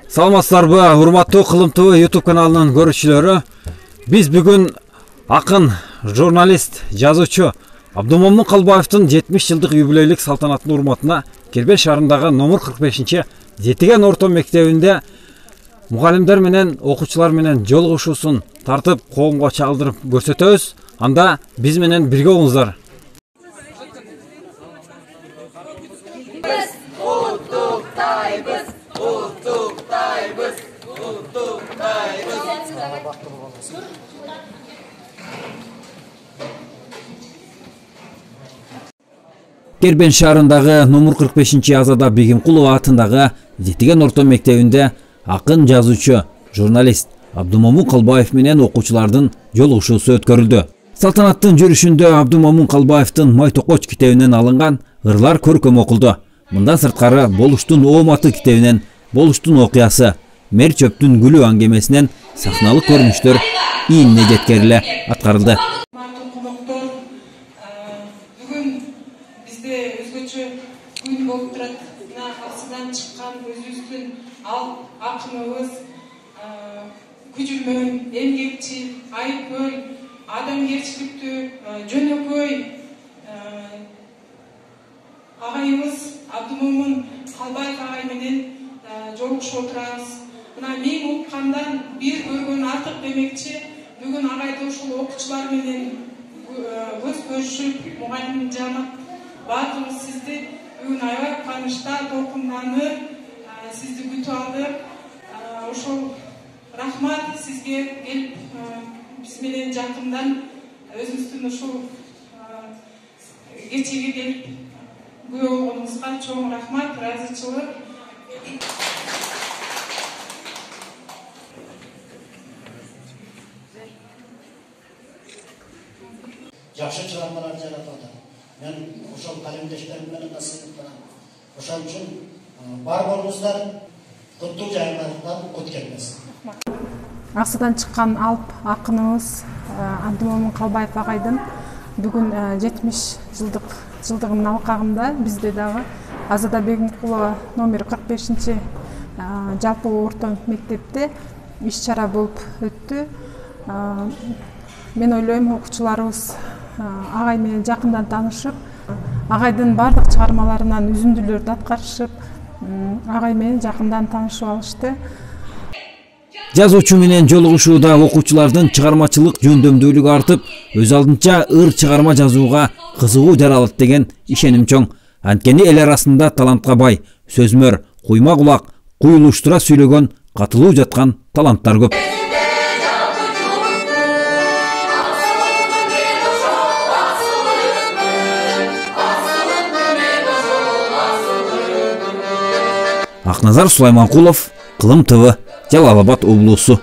Саламатсыздарбы, урматтуу Кылым ТВ YouTube каналынын көрүүчүлөрү. Биз бүгүн акын, журналист, жазуучу Абдумомун Калбаевдин 70 жылдык юбилейлик салтанаттын урматына Кербел шаарындагы номер 45 Жетиген орто мектебинде мугалимдер менен окуучулар менен жолугушуусун тартып, коомго чагылдырып көрсөтөбүз. Анда биз менен бирге болуңуздар. Кербел шаарындагы номер 45 Азада Бегимкулова атындагы Жетиген орто мектебинде акын, жазуучу, журналист Абдумомун Калбаев менен окуучулардын жолугушуусу өткөрүлдү. Салтанаттын жүрүшүндө Абдумомун Калбаевдин Май Токоч китебинен алынган ырлар көркөм окулду. Мындан сырткары Болуштун Ооматы китебинен Болуштун окуясы, Мер чөптүн гүлү аңгемесинен сахналык көрүнүштөр ийине жеткериле аткарылды. Күн болып тұрады, ақсыдан шыққан өзіміздің ақынымыз, күжілмөн, емгекчил, айыпкөл, адамгерчиликтүү, жөнөкөй агайыбыз Абдумомун Калбаев агай менен жолугушуп отурабыз. Мына мен уккандан бир көргөн артык демекчи, бүгүн агайды ушул окуучулар менен көз көрүшүп, мугалим жанат баардыгыбыз сизди бүгүн аябай кубанычта, толкунданып, сизди күтүп алдык. Ошол рахмат сизге келип биз менен жакындан өзүңүздүн ушул кечеге келип күбө болгонуңузга чоң рахмат, ыраазычылык. Жакшы чыгармалар жаратып атат. Мен ошол калемдештерим менен насыйматтанам. Ошол үчүн бар болуңуздар, куттуу жайлардан кут келмесин. Аксыдан чыккан алып акыныбыз Абдумомун Калбаев агайдын бүгүн 70 жылдыгынын алкагында бизде дагы Азада Бегимкулова номер 45 жалпы орто мектепте иш чара болуп өттү. Мен ойлойм, окуучуларыбыз агай менен жакындан таанышып, агайдын бардык чыгармаларынан үзүндүлөрдү аткарышып, агай менен жакындан таанышып алышты. Жазуучу менен жолугушууда окуучулардын чыгармачылык жөндөмдүүлүгү артып, өз алдынча ыр чыгарма жазууга кызыгуу жаралат деген ишеним чоң. Анткени эл арасында талантка бай, сөзмөр, куйма кулак, куюлуштура сүйлөгөн, катылуу жаткан таланттар көп. Акназар Сулайманкулов, Кылым ТВ, Жалал Абад облусу.